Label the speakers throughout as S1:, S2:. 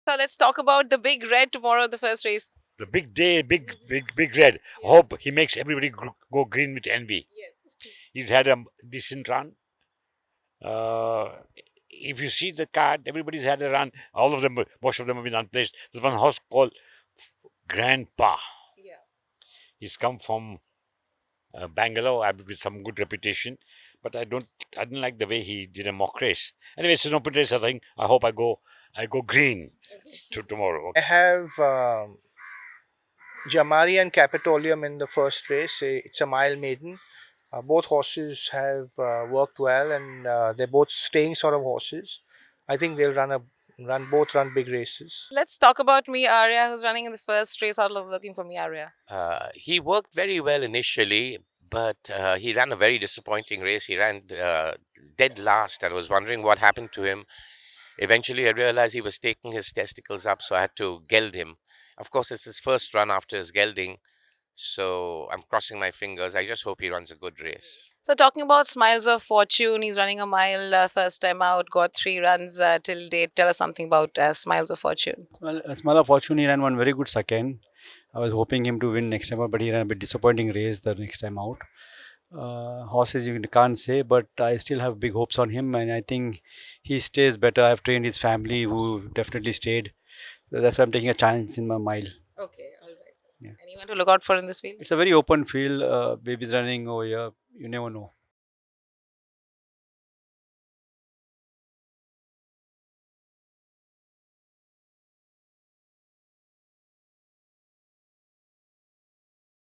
S1: So let's talk about the big red tomorrow, the first race.
S2: The big day, big red.
S1: Yeah.
S2: Hope he makes everybody go green with envy.
S1: Yes.
S2: He's had a decent run. If you see the card, everybody's had a run. All of them, most of them have been unplaced. There's one horse called Grandpa.
S1: Yeah.
S2: He's come from Bangalore with some good reputation, but I didn't like the way he did a mock race. Anyway, it's an open race. I think. I hope I go green tomorrow.
S3: I have Jamari and Capitolium in the first race. It's a mile maiden. Both horses have worked well, and they're both staying sort of horses. I think they'll run big races.
S1: Let's talk about Me Arya, who's running in the first race. I was looking for Me Arya.
S4: He worked very well initially, but he ran a very disappointing race. He ran dead last, and I was wondering what happened to him. Eventually, I realized he was taking his testicles up, so I had to geld him. Of course, it's his first run after his gelding, so I'm crossing my fingers. I just hope he runs a good race.
S1: So talking about Smiles of Fortune, he's running a mile first time out, got 3 runs till date. Tell us something about Smiles of Fortune.
S5: Small of Fortune, he ran one very good second. I was hoping him to win next time out, but he ran a bit disappointing race the next time out. Horses you can't say, but I still have big hopes on him, and I think he stays better. I've trained his family, who definitely stayed. That's why I'm taking a chance in my mile.
S1: Okay, all right.
S5: Yeah.
S1: Anyone to look out for in this field?
S5: It's a very open field. Babies running over here. You never know.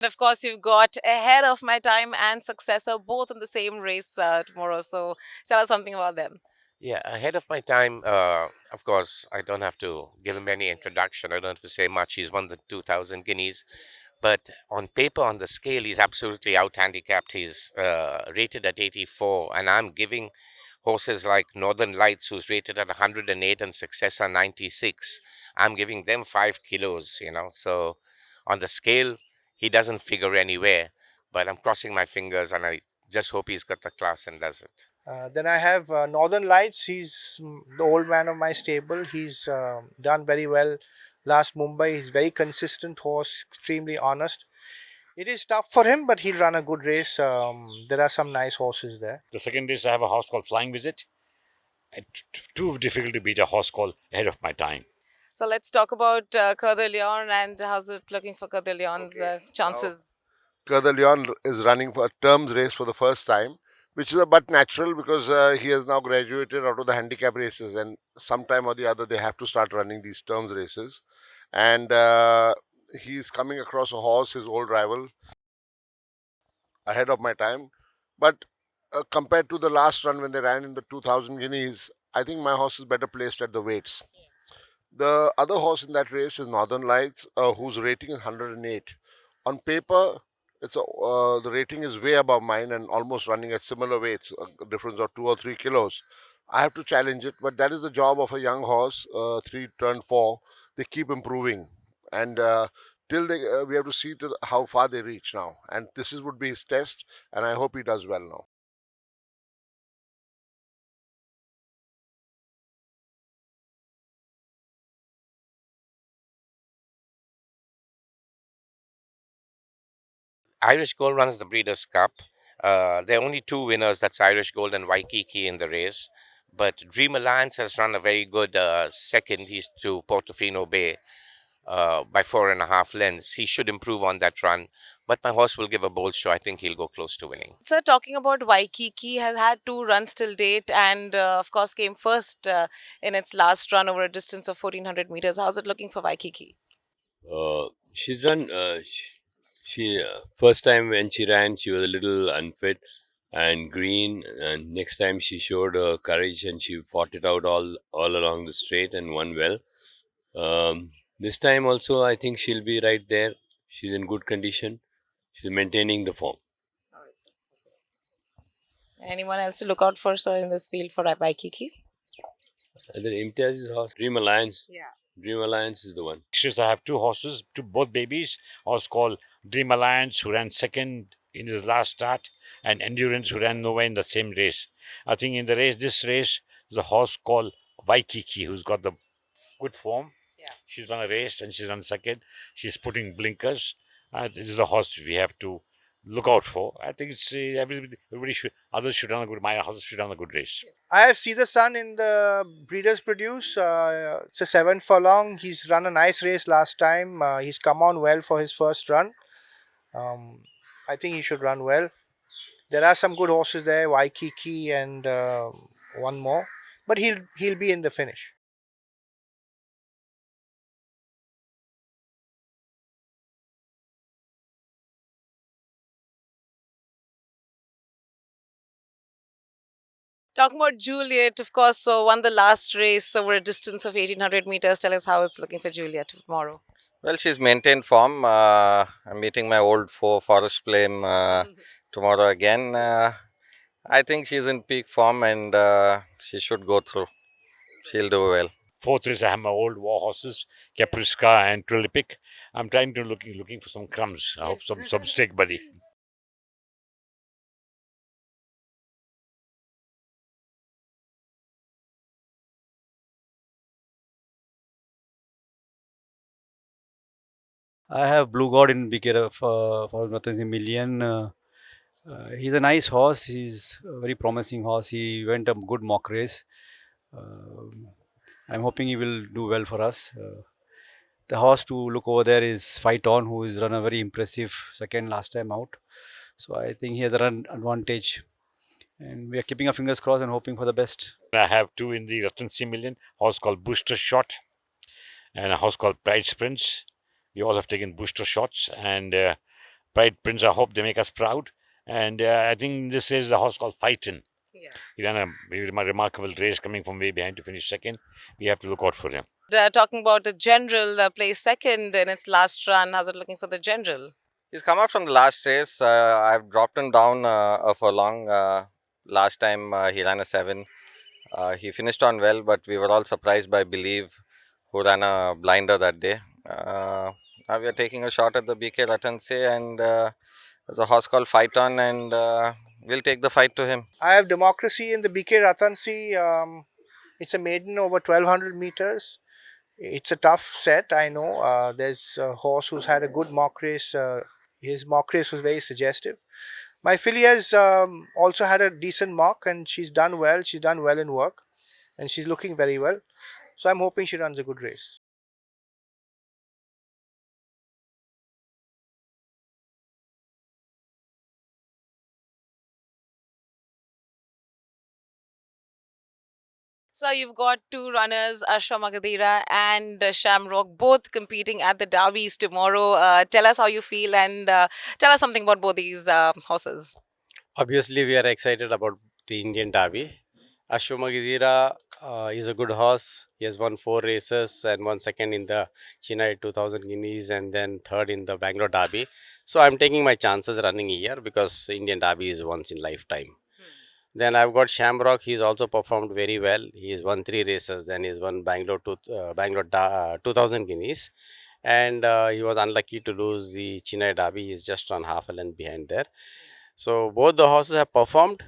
S1: And of course, you've got Ahead of My Time and Successor both in the same race tomorrow. So tell us something about them.
S4: Yeah, ahead of my time. Of course, I don't have to give him any introduction. I don't have to say much. He's won the 2,000 guineas. But on paper, on the scale, he's absolutely out handicapped. He's rated at 84, and I'm giving horses like Northern Lights, who's rated at 108, and Successor 96. I'm giving them 5 kilos, So on the scale, he doesn't figure anywhere. But I'm crossing my fingers, and I just hope he's got the class and does it.
S3: Then I have Northern Lights. He's the old man of my stable. He's done very well last Mumbai. He's very consistent horse, extremely honest. It is tough for him, but he'll run a good race. There are some nice horses there.
S2: The second race, I have a horse called Flying Visit. Too difficult to beat a horse called Ahead of My Time.
S1: So let's talk about Coeur de Lion and how's it looking for Coeur de Lion's chances?
S6: Coeur de Lion is running for a terms race for the first time, which is a but natural because he has now graduated out of the handicap races, and sometime or the other they have to start running these terms races. And he's coming across a horse, his old rival, Ahead of My Time. But compared to the last run when they ran in the 2,000 guineas, I think my horse is better placed at the weights. The other horse in that race is Northern Lights, whose rating is 108. On paper, the rating is way above mine and almost running at similar weights, a difference of 2 or 3 kilos. I have to challenge it, but that is the job of a young horse. 3 turn 4, they keep improving, and till we have to see how far they reach now. And would be his test, and I hope he does well now.
S4: Irish Gold runs the Breeders' Cup. There are only two winners. That's Irish Gold and Waikiki in the race. But Dream Alliance has run a very good second. He's to Portofino Bay by 4.5 lengths. He should improve on that run. But my horse will give a bold show. I think he'll go close to winning.
S1: Sir, talking about Waikiki, has had 2 runs till date and of course came first in its last run over a distance of 1400 meters. How's it looking for Waikiki?
S7: She's run. She first time when she ran, she was a little unfit and green. And next time she showed courage and she fought it out all along the straight and won well. This time also, I think she'll be right there. She's in good condition. She's maintaining the form.
S1: Anyone else to look out for, sir, in this field for Waikiki?
S7: And then Imtiaz's horse, Dream Alliance.
S1: Yeah.
S7: Dream Alliance is the one.
S2: Next, I have 2 horses, both babies. Horse called Dream Alliance, who ran second in his last start, and Endurance, who ran nowhere in the same race. I think in this race, there's a horse called Waikiki, who's got the good form. She's run a race and she's run second. She's putting blinkers. This is a horse we have to look out for. I think it's everybody should, others should run a good, my horse should run a good race.
S3: I have seen the son in the Breeders' Produce. It's a 7 furlong. He's run a nice race last time. He's come on well for his first run. I think he should run well. There are some good horses there, Waikiki and one more, but he'll be in the finish.
S1: Talking about Juliet, of course, so won the last race over a distance of 1800 meters. Tell us how it's looking for Juliet tomorrow.
S8: Well, she's maintained form. I'm meeting my old foe, Forest Flame, tomorrow again. I think she's in peak form and she should go through. She'll do well.
S2: Fourth race, I have my old war horses, Capriska and Trillipic. I'm trying to looking for some crumbs. I hope some steak buddy.
S5: I have Blue God in BK for Matanzi Million. He's a nice horse. He's a very promising horse. He went a good mock race. I'm hoping he will do well for us. The horse to look over there is Fight On, who has run a very impressive second last time out. So I think he has a run advantage. And we are keeping our fingers crossed and hoping for the best.
S2: I have two in the Ratan C Million, horse called Booster Shot and a horse called Pride Prince. We all have taken booster shots, and Pride Prince, I hope they make us proud. And I think this is a horse called Fightin.
S1: Yeah.
S2: He ran a remarkable race coming from way behind to finish second. We have to look out for him.
S1: Talking about the general, placed second in its last run. How's it looking for the general?
S8: He's come out from the last race. I've dropped him down a furlong. Last time he ran a 7. He finished on well, but we were all surprised by Believe, who ran a blinder that day. Now we are taking a shot at the BK Ratanse, and there's a horse called Fight On, and we'll take the fight to him.
S3: I have Democracy in the BK Ratansi. It's a maiden over 1200 meters. It's a tough set, I know. There's a horse who's had a good mock race. His mock race was very suggestive. My filly has also had a decent mock, and she's done well. She's done well in work, and she's looking very well. So I'm hoping she runs a good race.
S1: So you've got two runners, Ashwa Magadira and Shamrock, both competing at the Derbies tomorrow. Tell us how you feel, and tell us something about both these horses.
S9: Obviously, we are excited about the Indian Derby. Ashwamagadira is a good horse. He has won 4 races and won second in the Chennai 2000 Guineas and then third in the Bangalore Derby. So I'm taking my chances running here because Indian Derby is once in lifetime. Then I've got Shamrock. He's also performed very well. He's won 3 races. Then he's won Bangalore 2000 Guineas. And he was unlucky to lose the Chennai Derby. He's just on half a length behind there. So both the horses have performed,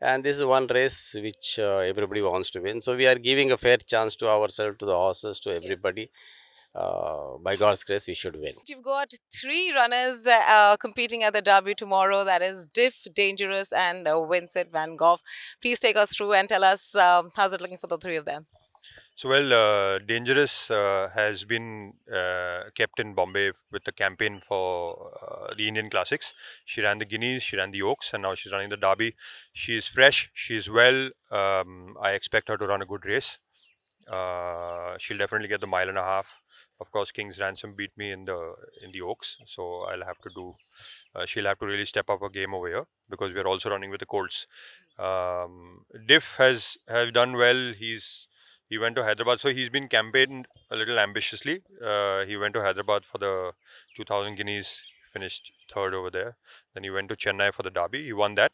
S9: and this is one race which everybody wants to win. So we are giving a fair chance to ourselves, to the horses, to everybody. By God's grace, we should win.
S1: You've got 3 runners competing at the Derby tomorrow. That is Diff, Dangerous, and Vincent Van Gogh. Please take us through and tell us how's it looking for the 3 of them.
S10: So, well, Dangerous has been kept in Bombay with the campaign for the Indian Classics. She ran the Guineas, she ran the Oaks, and now she's running the Derby. She's fresh, she's well. I expect her to run a good race. She'll definitely get the 1.5 miles. Of course, King's Ransom beat me in the Oaks, so I'll have to do. She'll have to really step up her game over here because we're also running with the Colts. Diff has done well. He went to Hyderabad, so he's been campaigned a little ambitiously. He went to Hyderabad for the 2000 Guineas, finished 3rd over there. Then he went to Chennai for the Derby, he won that.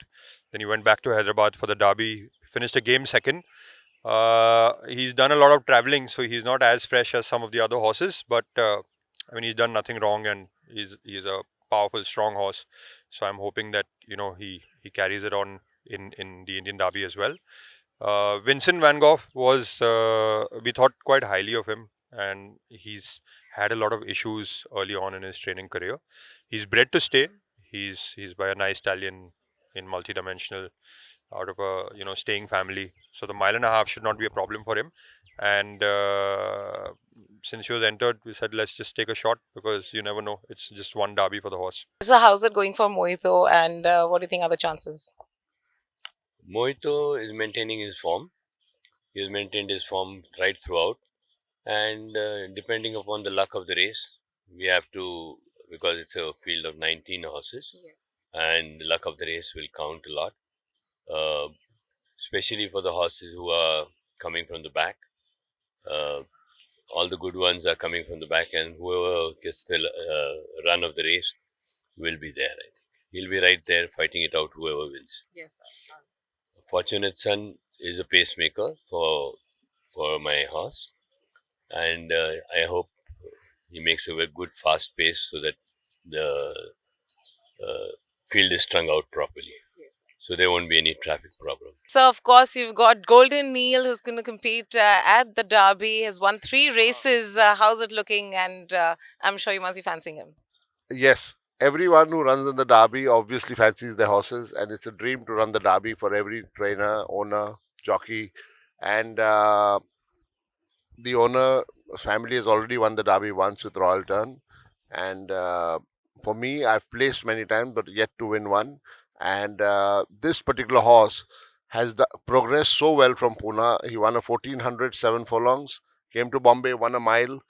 S10: Then he went back to Hyderabad for the Derby, finished a game 2nd. He's done a lot of traveling, so he's not as fresh as some of the other horses, but I mean, he's done nothing wrong, and he's a powerful, strong horse. So I'm hoping that he carries it on in the Indian Derby as well. Vincent Van Gogh was, we thought quite highly of him, and he's had a lot of issues early on in his training career. He's bred to stay. He's by a nice stallion in multidimensional, out of a staying family. So the mile and a half should not be a problem for him. And since he was entered, we said let's just take a shot because you never know. It's just one derby for the horse.
S1: So how's it going for Mohito, and what do you think are the chances?
S7: Mohito is maintaining his form. He has maintained his form right throughout. And depending upon the luck of the race, we have to, because it's a field of 19 horses,
S1: Yes.
S7: and the luck of the race will count a lot, especially for the horses who are coming from the back. All the good ones are coming from the back, and whoever gets the run of the race will be there. I think he'll be right there fighting it out, whoever wins.
S1: Yes.
S7: Fortunate Son is a pacemaker for my horse, and I hope he makes a very good fast pace so that the field is strung out properly.
S1: Yes.
S7: So there won't be any traffic problem.
S1: So of course you've got Golden Neil, who's going to compete at the Derby. Has won 3 races. How's it looking? And I'm sure you must be fancying him.
S6: Yes, everyone who runs in the Derby obviously fancies their horses, and it's a dream to run the Derby for every trainer, owner, jockey, and the owner family has already won the Derby once with Royal Turn, and for me, I've placed many times but yet to win one. And this particular horse has progressed so well from Pune. He won a 1400 7 furlongs, came to Bombay, won a mile,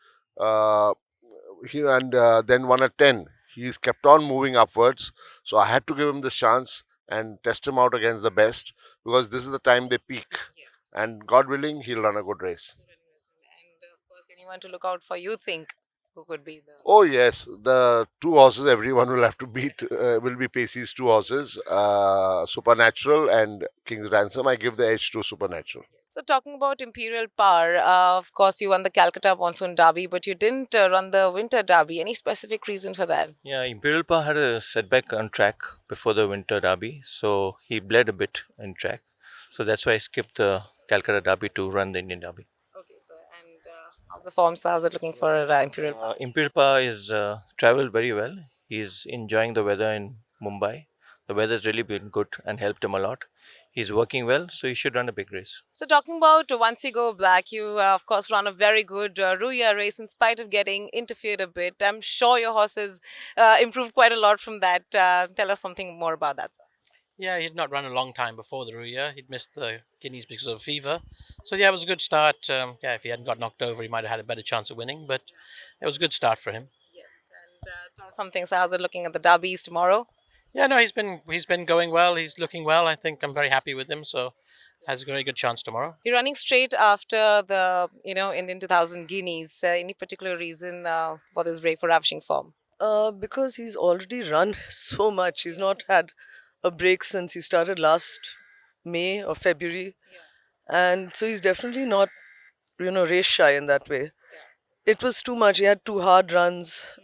S6: then won a 10. He's kept on moving upwards, so I had to give him this chance and test him out against the best, because this is the time they peak, and God willing, he'll run a good race.
S1: And of course, anyone to look out for, you think, who could be the...
S6: Oh yes, the 2 horses everyone will have to beat will be Pacey's 2 horses, Supernatural and King's Ransom. I give the edge to Supernatural.
S1: So talking about Imperial Power, of course you won the Calcutta Monsoon Derby, but you didn't run the Winter Derby. Any specific reason for that?
S11: Yeah, Imperial Power had a setback on track before the Winter Derby, so he bled a bit in track. So that's why I skipped the Calcutta Derby to run the Indian Derby.
S1: Okay, so and how's the form? So how's it looking for Imperial Power?
S11: Imperial Power is traveled very well. He's enjoying the weather in Mumbai. The weather's really been good and helped him a lot. He's working well, so he should run a big race.
S1: So talking about Once You Go Black, you of course run a very good Ruya race in spite of getting interfered a bit. I'm sure your horse has improved quite a lot from that. Tell us something more about that, sir.
S12: Yeah, he'd not run a long time before the Ruya. He'd missed the Guineas because of fever. So yeah, it was a good start. If he hadn't got knocked over, he might have had a better chance of winning. But it was a good start for him.
S1: Yes, and tell us something. So how's it looking at the Derbies tomorrow?
S12: Yeah, no, he's been going well. He's looking well. I think I'm very happy with him. So has a very good chance tomorrow.
S1: You're running straight after the Indian 2000 Guineas. Any particular reason for this break for ravishing form?
S13: Because he's already run so much. He's not had a break since he started last May or February. And so he's definitely not, race shy in that way. It was too much. He had 2 hard runs.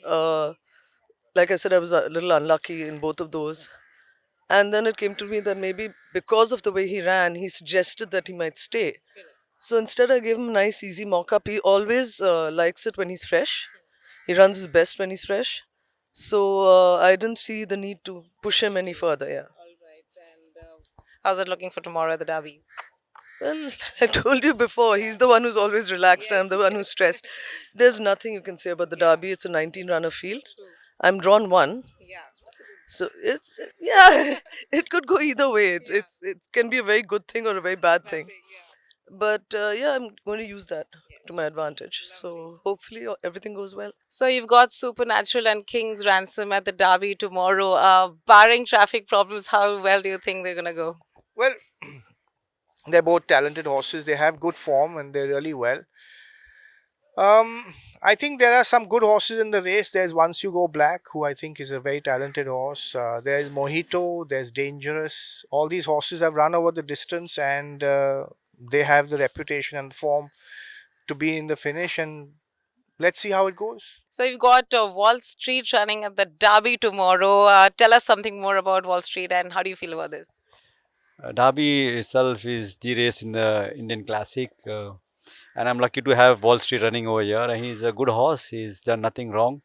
S13: Like I said, I was a little unlucky in both of those. And then it came to me that maybe because of the way he ran, he suggested that he might stay. So instead, I gave him a nice, easy mock-up. He always likes it when he's fresh. He runs his best when he's fresh. So I didn't see the need to push him any further, yeah.
S1: All right. And how's it looking for tomorrow at the Derbies?
S13: Well, I told you before, he's the one who's always relaxed and I'm the one who's stressed. There's nothing you can say about the Derby. It's a 19-runner field. I'm drawn 1.
S1: Yeah.
S13: So it could go either way. It can be a very good thing or a very bad thing. But I'm going to use that to my advantage. So hopefully everything goes well.
S1: So you've got Supernatural and King's Ransom at the Derby tomorrow. Barring traffic problems, how well do you think they're going to go?
S3: Well, they're both talented horses. They have good form and they're really well. I think there are some good horses in the race. There's Once You Go Black, who I think is a very talented horse. There's Mohito, there's Dangerous. All these horses have run over the distance and they have the reputation and the form to be in the finish. And let's see how it goes.
S1: So you've got Wall Street running at the Derby tomorrow. Tell us something more about Wall Street and how do you feel about this?
S5: Derby itself is the race in the Indian Classic. and I'm lucky to have Wall Street running over here. And he's a good horse. He's done nothing wrong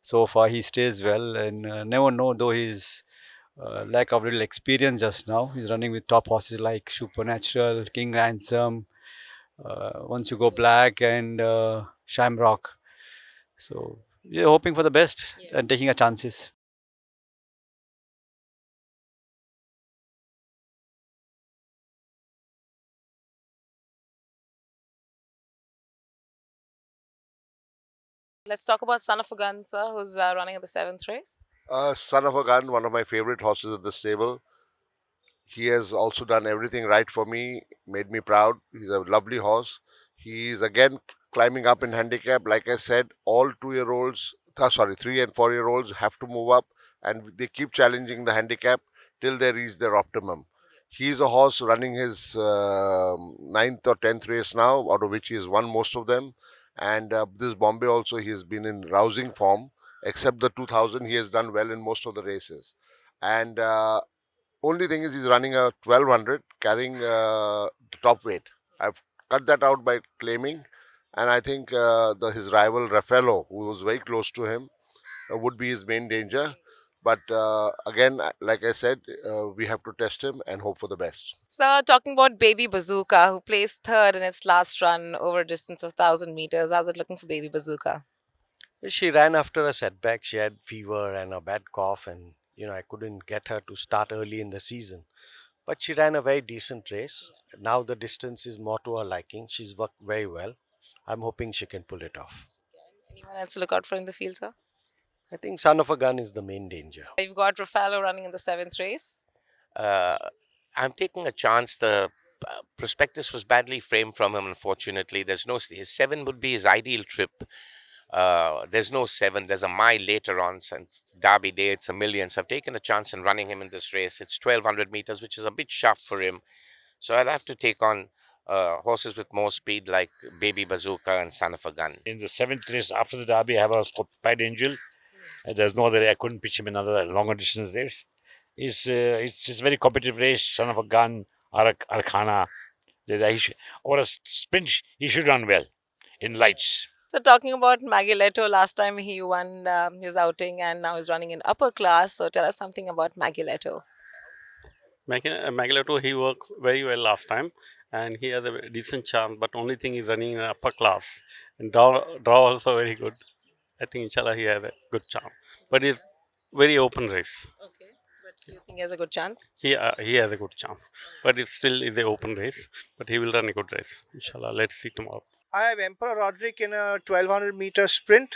S5: so far. He stays well, and never know though his lack of little experience just now. He's running with top horses like Supernatural, King Ransom, Once You Go Black, and Shamrock. So we're hoping for the best and taking our chances.
S1: Let's talk about Son of a Gun, sir, who's running at the 7th race.
S6: Son of a Gun, one of my favorite horses at the stable. He has also done everything right for me, made me proud. He's a lovely horse. He is again climbing up in handicap. Like I said, all 2-year-olds, 3 and 4-year-olds have to move up, and they keep challenging the handicap till they reach their optimum. He's a horse running his 9th or 10th race now, out of which he has won most of them. And this Bombay also, he has been in rousing form. Except the 2000, he has done well in most of the races. And only thing is, he's running a 1200, carrying the top weight. I've cut that out by claiming, and I think his rival Raffaello, who was very close to him, would be his main danger. But again, like I said, we have to test him and hope for the best.
S1: Sir, talking about Baby Bazooka, who placed 3rd in its last run over a distance of 1,000 meters. How's it looking for Baby Bazooka?
S14: She ran after a setback. She had fever and a bad cough, and I couldn't get her to start early in the season. But she ran a very decent race. Now the distance is more to her liking. She's worked very well. I'm hoping she can pull it off.
S1: Anyone else to look out for in the field, sir?
S14: I think Son of a Gun is the main danger.
S1: You've got Raffaello running in the 7th race.
S4: I'm taking a chance. The prospectus was badly framed from him, unfortunately. His 7 would be his ideal trip. There's no 7. There's a mile later on, since Derby Day, it's a million. So I've taken a chance in running him in this race. It's 1200 meters, which is a bit sharp for him. So I'll have to take on horses with more speed like Baby Bazooka and Son of a Gun.
S2: In the 7th race after the Derby, I have a horse called Pride Angel. There's no other way I couldn't pitch him another longer distance race. It's a very competitive race. Son of a Gun, Arcana. Or a sprint, he should run well in lights.
S1: So talking about Maggioletto, last time he won his outing and now he's running in upper class. So tell us something about Maggioletto.
S9: Maggioletto, he worked very well last time and he has a decent chance, but only thing is running in upper class. And draw also very good. I think inshallah he has a good chance. But it's very open race.
S1: Okay, but do you think he has a good chance?
S9: He has a good chance. But it still is an open race. But he will run a good race. Inshallah, let's see tomorrow.
S3: I have Emperor Roderick in a 1200 meter sprint.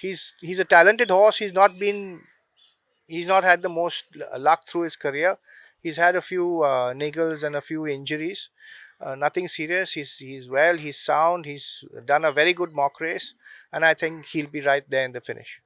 S3: He's a talented horse. He's not had the most luck through his career. He's had a few niggles and a few injuries. Nothing serious. He's well. He's sound. He's done a very good mock race, and I think he'll be right there in the finish.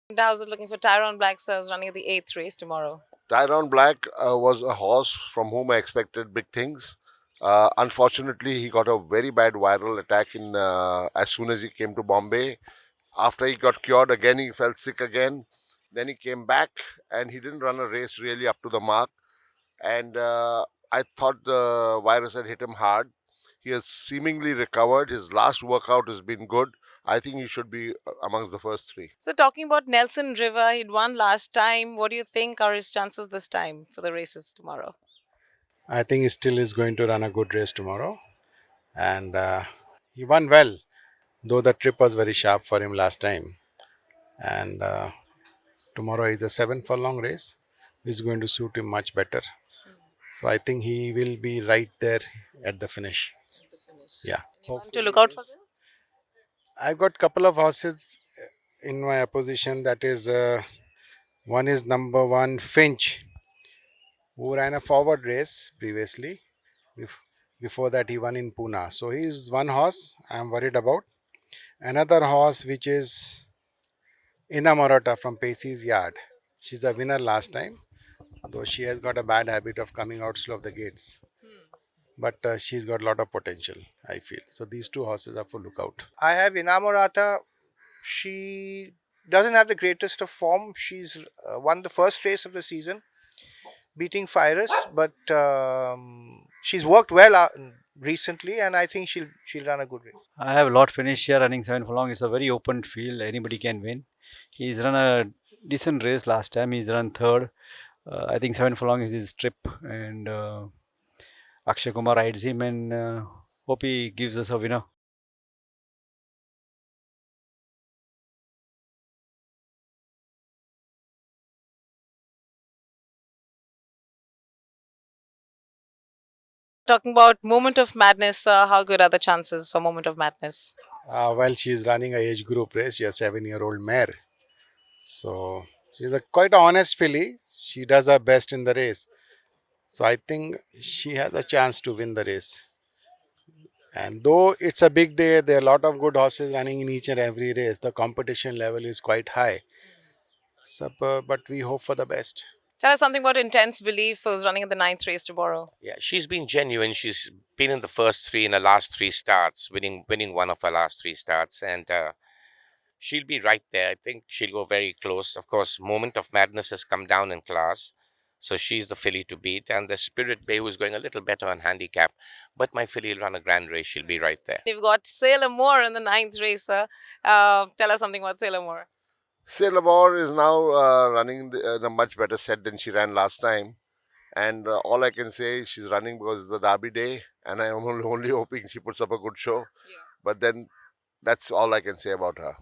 S1: And how's it looking for Tyrone Black, sir, who's running the 8th race tomorrow?
S6: Tyrone Black was a horse from whom I expected big things. Unfortunately, he got a very bad viral attack as soon as he came to Bombay. After he got cured again, he felt sick again. Then he came back and he didn't run a race really up to the mark. And I thought the virus had hit him hard. He has seemingly recovered. His last workout has been good. I think he should be amongst the first 3.
S1: So talking about Nelson River, he'd won last time. What do you think are his chances this time for the races tomorrow?
S15: I think he still is going to run a good race tomorrow. And he won well, though the trip was very sharp for him last time. And tomorrow is a 7 furlong race, which is going to suit him much better. So I think he will be right there at the finish. Yeah.
S1: Anyone to look out for them?
S15: I've got a couple of horses in my opposition. That is, one is number 1 Finch, who ran a forward race previously. Before that, he won in Pune. So he's one horse I'm worried about. Another horse, which is Inamorata from Pacey's Yard. She's a winner last time, though she has got a bad habit of coming out slow of the gates. But she's got a lot of potential, I feel. So these 2 horses are for lookout.
S3: I have Inamorata She doesn't have the greatest of form. She's won the first race of the season, beating Fyrus, but she's worked well recently, and I think she'll run a good race.
S5: I have a lot finish here running 7 furlong. It's a very open field. Anybody can win. He's run a decent race last time. He's run third. I think 7 furlong is his trip, and Akshay Kumar rides him, and hope he gives us a winner.
S1: Talking about Moment of Madness, how good are the chances for Moment of Madness?
S15: Well, she is running a age group race. She's a 7-year-old mare. So she's quite an honest filly. She does her best in the race. So I think she has a chance to win the race. And though it's a big day, there are a lot of good horses running in each and every race. The competition level is quite high. So, but we hope for the best.
S1: Tell us something about Intense Belief, who's running in the 9th race tomorrow.
S4: Yeah, she's been genuine. She's been in the first three in the last three starts, winning one of her last three starts, and she'll be right there. I think she'll go very close. Of course, Moment of Madness has come down in class, so she's the filly to beat. And the Spirit Bay, who's going a little better on handicap, but my filly will run a grand race. She'll be right there.
S1: You've got Sailor Moore in the 9th race. Tell us something about Sailor Moore.
S6: Sailor Moore is now running in a much better set than she ran last time. And all I can say is she's running because it's the Derby day, and I'm only hoping she puts up a good show. But then that's all I can say about her.